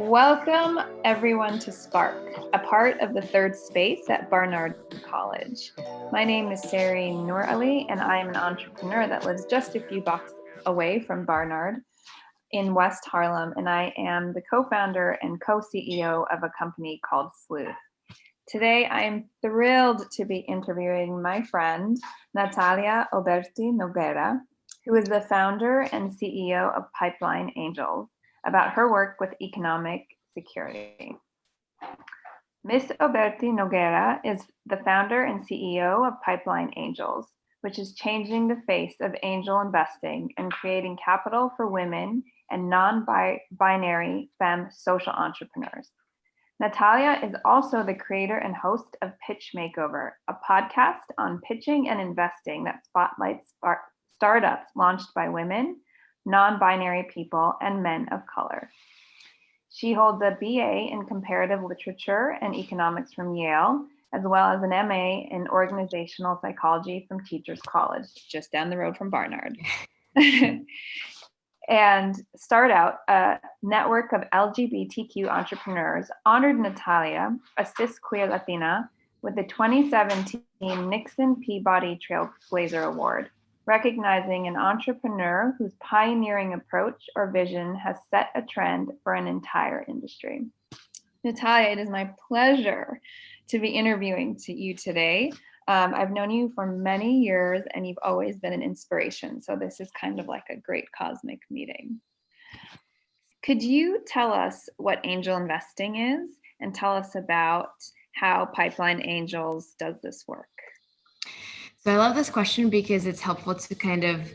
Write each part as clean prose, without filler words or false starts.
Welcome everyone to Spark, a part of the ThirdSpace at Barnard College. My name is Sehreen Noor Ali, and I am an entrepreneur that lives just a few blocks away from Barnard in West Harlem, and I am the co-founder and co-CEO of a company called Sleuth. Today, I am thrilled to be interviewing my friend, Natalia Oberti Noguera, who is the founder and CEO of Pipeline Angels, about her work with economic security. Ms. Oberti Noguera is the founder and CEO of Pipeline Angels, which is changing the face of angel investing and creating capital for women and non-binary femme social entrepreneurs. Natalia is also the creator and host of Pitch Makeover, a podcast on pitching and investing that spotlights startups launched by women, non-binary people, and men of color. She holds a BA in Comparative Literature and Economics from Yale, as well as an MA in Organizational Psychology from Teachers College, just down the road from Barnard. And Start a network of LGBTQ entrepreneurs, honored Natalia, a cis queer Latina, with the 2017 Nixon Peabody Trailblazer Award, recognizing an entrepreneur whose pioneering approach or vision has set a trend for an entire industry. Natalia, it is my pleasure to be interviewing you today. I've known you for many years and you've always been an inspiration. So this is kind of like a great cosmic meeting. Could you tell us what angel investing is and tell us about how Pipeline Angels does this work? So I love this question because it's helpful to kind of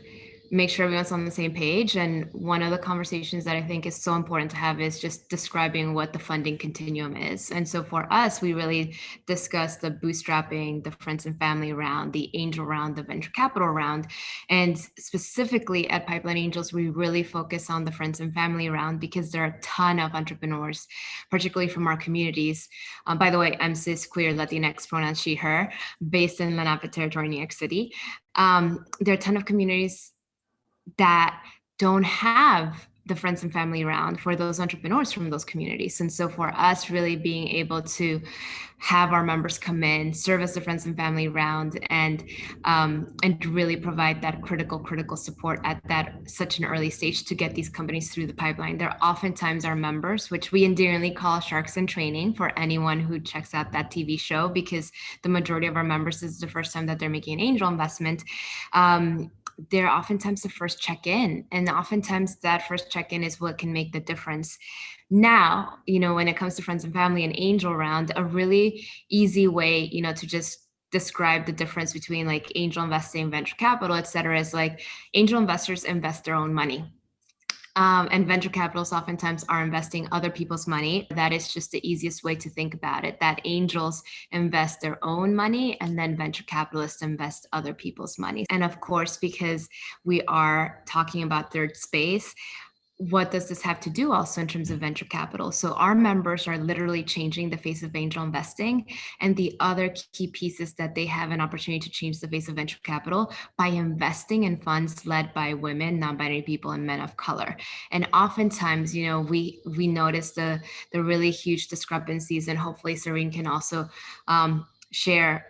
make sure everyone's on the same page. And one of the conversations that I think is so important to have is just describing what the funding continuum is. And so for us, we really discussed the bootstrapping, the friends and family round, the angel round, the venture capital round. And specifically at Pipeline Angels, we really focus on the friends and family round because there are a ton of entrepreneurs, particularly from our communities. By the way, I'm cis, queer, Latinx, pronouns she, her, based in Lenape territory, New York City. There are a ton of communities that don't have the friends and family around for those entrepreneurs from those communities. And so for us, really being able to have our members come in, serve as the friends and family round, and really provide that critical support at that such an early stage to get these companies through the pipeline. They're oftentimes our members, which we endearingly call sharks in training for anyone who checks out that TV show, because the majority of our members, this is the first time that they're making an angel investment. They're oftentimes the first check-in, and oftentimes that first check-in is what can make the difference. Now, when it comes to friends and family and angel round, a really easy way, to just describe the difference between like angel investing, venture capital, et cetera, is like angel investors invest their own money. And venture capitalists oftentimes are investing other people's money. That is just the easiest way to think about it, that angels invest their own money and then venture capitalists invest other people's money. And of course, because we are talking about ThirdSpace, what does this have to do also in terms of venture capital? So our members are literally changing the face of angel investing. And the other key piece is that they have an opportunity to change the face of venture capital by investing in funds led by women, non-binary people, and men of color. And oftentimes, we notice the really huge discrepancies, and hopefully Sehreen can also share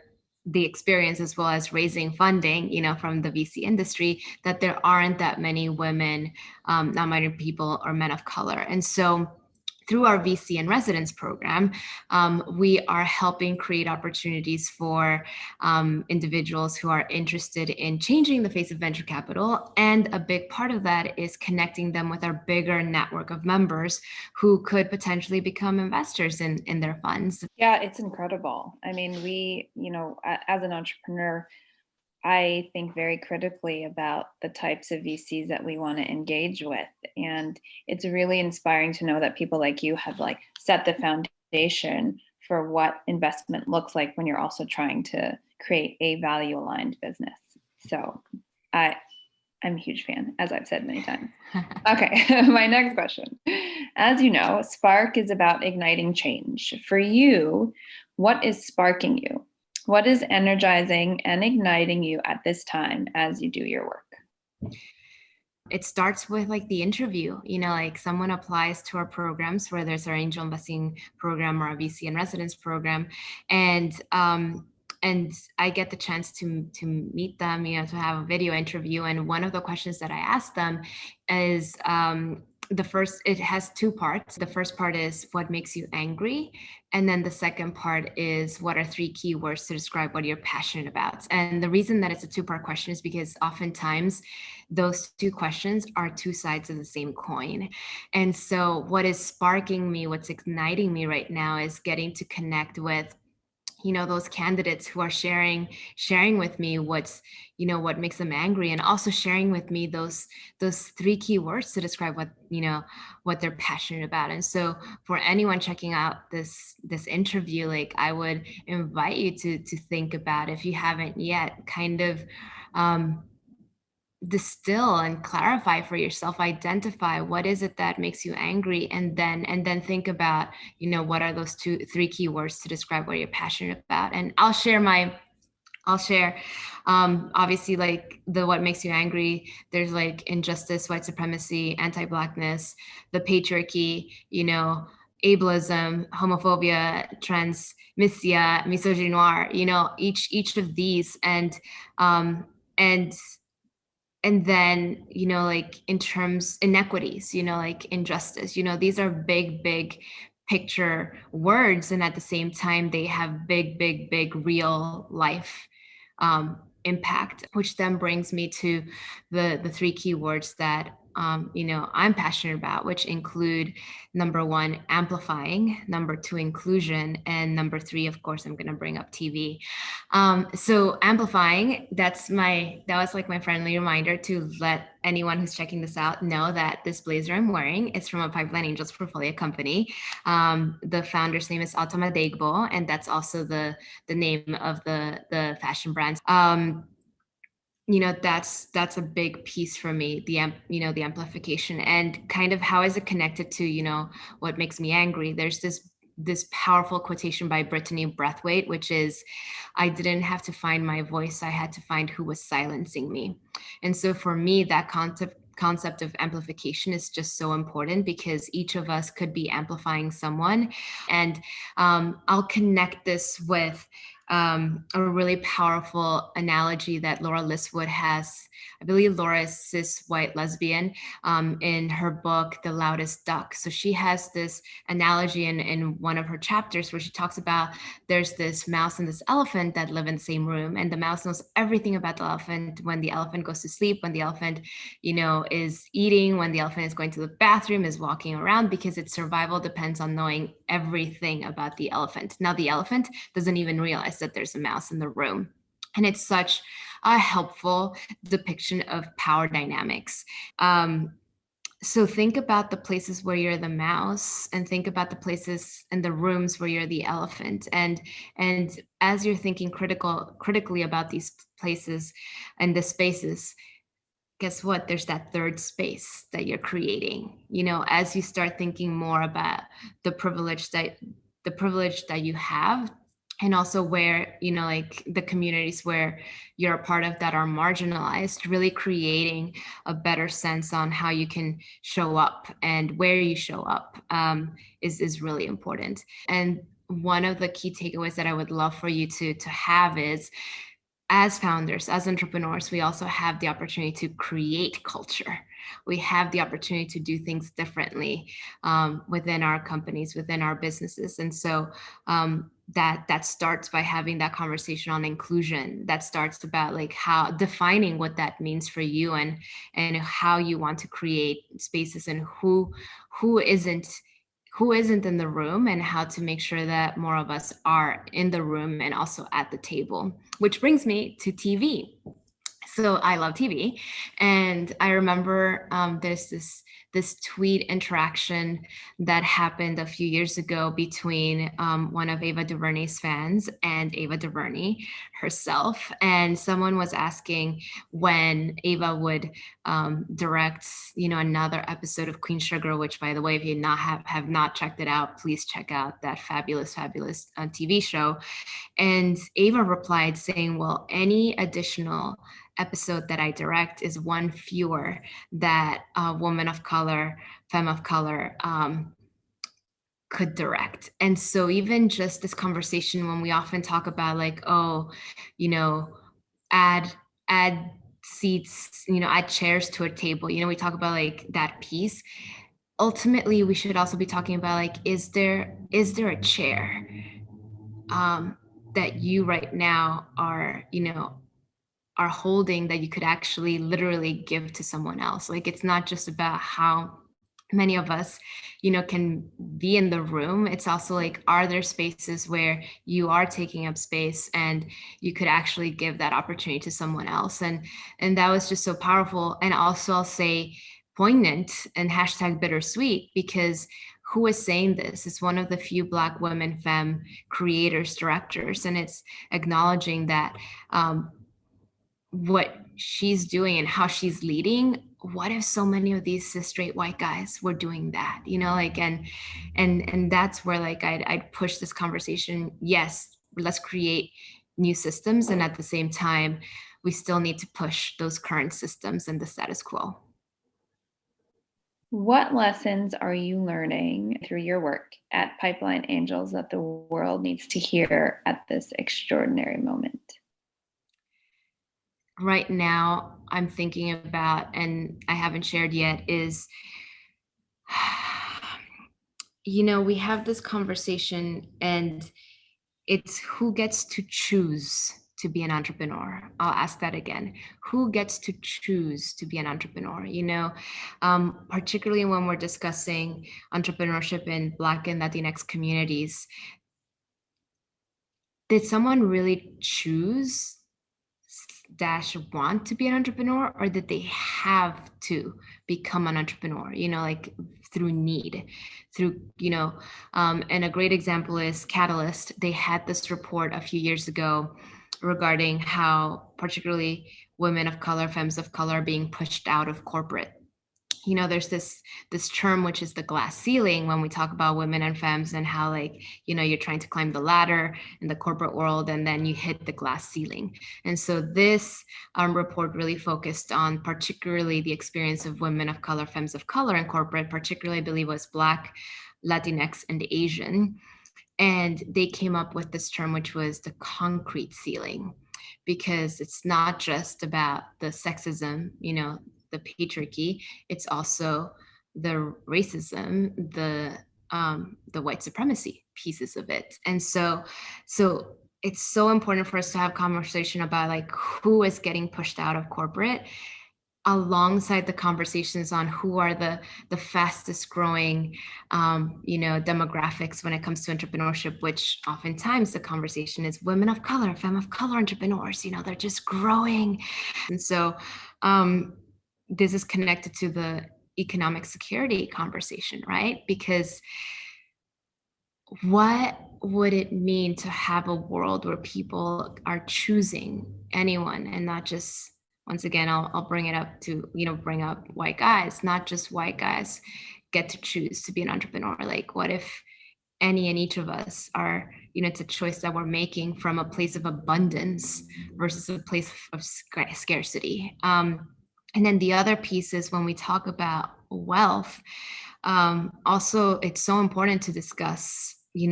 the experience as well as raising funding, from the VC industry, that there aren't that many women, non-binary people, or men of color. And so through our VC and residence program, we are helping create opportunities for individuals who are interested in changing the face of venture capital. And a big part of that is connecting them with our bigger network of members who could potentially become investors in their funds. Yeah, it's incredible. I mean, we, as an entrepreneur, I think very critically about the types of VCs that we want to engage with. And it's really inspiring to know that people like you have set the foundation for what investment looks like when you're also trying to create a value aligned business. So I'm a huge fan, as I've said many times. Okay, my next question. As you know, Spark is about igniting change. For you, what is sparking you? What is energizing and igniting you at this time as you do your work? It starts with like the interview, like someone applies to our programs, whether it's our angel investing program or our VC and residence program. And I get the chance to meet them, to have a video interview. And one of the questions that I ask them is, it has two parts. The first part is what makes you angry. And then the second part is what are three key words to describe what you're passionate about. And the reason that it's a two-part question is because oftentimes those two questions are two sides of the same coin. And so what is sparking me, what's igniting me right now is getting to connect with those candidates who are sharing with me what makes them angry, and also sharing with me those three key words to describe what they're passionate about. And so for anyone checking out this interview, like, I would invite you to think about, if you haven't yet, kind of distill and clarify for yourself, identify what is it that makes you angry, and then think about what are those three key words to describe what you're passionate about. And I'll share obviously, like, the what makes you angry, there's like injustice, white supremacy, anti-Blackness, the patriarchy, ableism, homophobia, transmisia, misogyny noir, each of these. And then like, in terms inequities, like injustice, these are big picture words, and at the same time they have big real life impact, which then brings me to the three key words that I'm passionate about, which include, number one, amplifying, number two, inclusion, and number three, of course, I'm going to bring up TV. So amplifying, that was like my friendly reminder to let anyone who's checking this out know that this blazer I'm wearing is from a Pipeline Angels portfolio company. The founder's name is Altama Degbo, and that's also the name of the fashion brand. That's a big piece for me, the amplification, and kind of how is it connected to what makes me angry. There's this powerful quotation by Brittany Braithwaite, which is, I didn't have to find my voice, I had to find who was silencing me. And so for me, that concept of amplification is just so important, because each of us could be amplifying someone. And I'll connect this with a really powerful analogy that Laura Liswood has. I believe Laura is cis white lesbian, in her book, The Loudest Duck. So she has this analogy in one of her chapters where she talks about, there's this mouse and this elephant that live in the same room, and the mouse knows everything about the elephant. When the elephant goes to sleep, when the elephant, is eating, when the elephant is going to the bathroom, is walking around, because its survival depends on knowing everything about the elephant. Now, the elephant doesn't even realize that there's a mouse in the room. And it's such a helpful depiction of power dynamics. So think about the places where you're the mouse, and think about the places and the rooms where you're the elephant. And as you're thinking critically about these places and the spaces, guess what? There's that third space that you're creating. As you start thinking more about the privilege that you have, and also where, like, the communities where you're a part of that are marginalized, really creating a better sense on how you can show up and where you show up is really important. And one of the key takeaways that I would love for you to have is, as founders, as entrepreneurs, we also have the opportunity to create culture. We have the opportunity to do things differently within our companies, within our businesses. And so that starts by having that conversation on inclusion. That starts about, like, how defining what that means for you, and how you want to create spaces, and who isn't in the room, and how to make sure that more of us are in the room and also at the table. Which brings me to TV. So I love TV, and I remember there's this this tweet interaction that happened a few years ago between one of Ava DuVernay's fans and Ava DuVernay herself. And someone was asking when Ava would direct, another episode of Queen Sugar, which, by the way, if you have not checked it out, please check out that fabulous TV show. And Ava replied saying, well, any additional episode that I direct is one fewer that a woman of color, femme of color, could direct. And so even just this conversation, when we often talk about like, oh, add seats, add chairs to a table, we talk about like that piece. Ultimately, we should also be talking about like, is there a chair that you right now are holding that you could actually literally give to someone else? Like, it's not just about how many of us can be in the room. It's also like, are there spaces where you are taking up space and you could actually give that opportunity to someone else? And that was just so powerful. And also, I'll say poignant and hashtag bittersweet, because who is saying this? It's one of the few Black women femme creators, directors, and it's acknowledging that what she's doing and how she's leading. What if so many of these cis straight white guys were doing that? And that's where like I'd push this conversation. Yes, let's create new systems, and at the same time, we still need to push those current systems and the status quo. What lessons are you learning through your work at Pipeline Angels that the world needs to hear at this extraordinary moment? Right now, I'm thinking about, and I haven't shared yet, is, we have this conversation and it's who gets to choose to be an entrepreneur. I'll ask that again. Who gets to choose to be an entrepreneur? Particularly when we're discussing entrepreneurship in Black and Latinx communities, did someone really choose / want to be an entrepreneur, or did they have to become an entrepreneur, like through need, and a great example is Catalyst. They had this report a few years ago regarding how particularly women of color, femmes of color, are being pushed out of corporate. There's this term, which is the glass ceiling, when we talk about women and femmes, and how like, you're trying to climb the ladder in the corporate world and then you hit the glass ceiling. And so this report really focused on particularly the experience of women of color, femmes of color in corporate, particularly I believe was Black, Latinx, and Asian. And they came up with this term, which was the concrete ceiling, because it's not just about the sexism, the patriarchy, it's also the racism, the white supremacy pieces of it. And so it's so important for us to have conversation about like who is getting pushed out of corporate, alongside the conversations on who are the fastest growing demographics when it comes to entrepreneurship, which oftentimes the conversation is women of color, femme of color entrepreneurs. They're just growing. And so this is connected to the economic security conversation, right? Because what would it mean to have a world where people are choosing anyone, and not just, once again, I'll bring it up to, bring up white guys, not just white guys get to choose to be an entrepreneur. Like, what if any and each of us are, it's a choice that we're making from a place of abundance versus a place of scarcity. And then the other piece is when we talk about wealth, also it's so important to discuss, we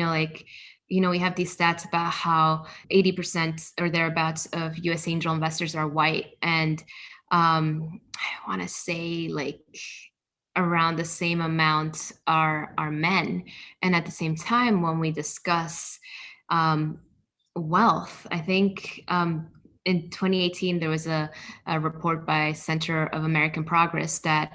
have these stats about how 80% or thereabouts of US angel investors are white. And I want to say like around the same amount are men. And at the same time, when we discuss wealth, I think in 2018, there was a report by Center of American Progress that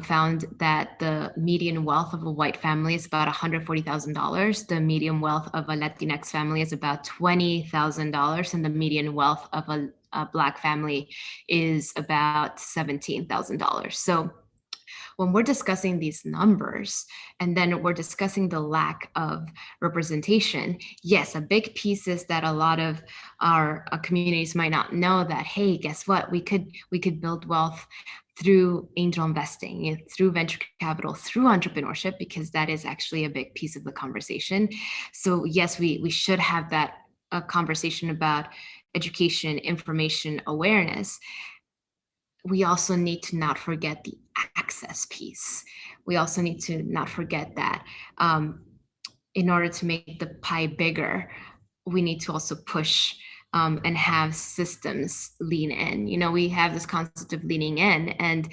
found that the median wealth of a white family is about $140,000. The median wealth of a Latinx family is about $20,000, and the median wealth of a Black family is about $17,000. So When we're discussing these numbers and then we're discussing the lack of representation, yes, a big piece is that a lot of our communities might not know that, hey, guess what? We could build wealth through angel investing, through venture capital, through entrepreneurship, because that is actually a big piece of the conversation. So yes, we should have that conversation about education, information, awareness. We also need to not forget the access piece. We also need to not forget that in order to make the pie bigger, we need to also push and have systems lean in. We have this concept of leaning in, and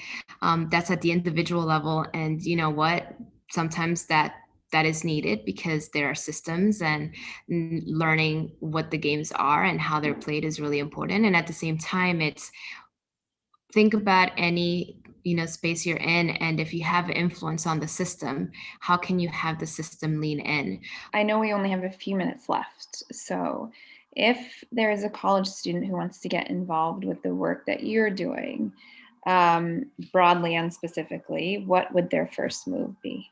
that's at the individual level. And you know what? Sometimes that is needed because there are systems, and learning what the games are and how they're played is really important. And at the same time, it's think about any space you're in, and if you have influence on the system, how can you have the system lean in? I know we only have a few minutes left. So, if there is a college student who wants to get involved with the work that you're doing, broadly and specifically, what would their first move be?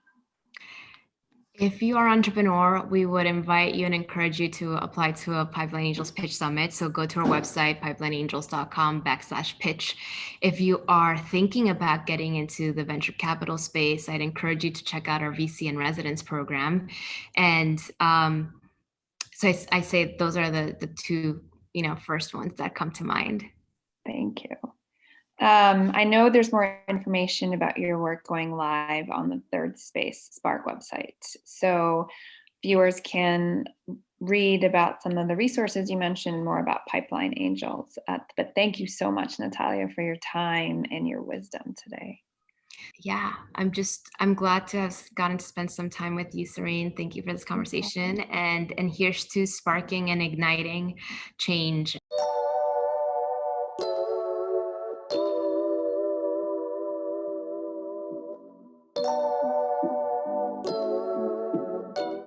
If you are an entrepreneur, we would invite you and encourage you to apply to a Pipeline Angels Pitch Summit. So go to our website, pipelineangels.com/pitch. If you are thinking about getting into the venture capital space, I'd encourage you to check out our VC and residence program. And so I say those are the two, first ones that come to mind. Thank you. I know there's more information about your work going live on the ThirdSpace Spark website. So viewers can read about some of the resources you mentioned, more about Pipeline Angels. But thank you so much, Natalia, for your time and your wisdom today. Yeah, I'm glad to have gotten to spend some time with you, Sehreen. Thank you for this conversation. And here's to sparking and igniting change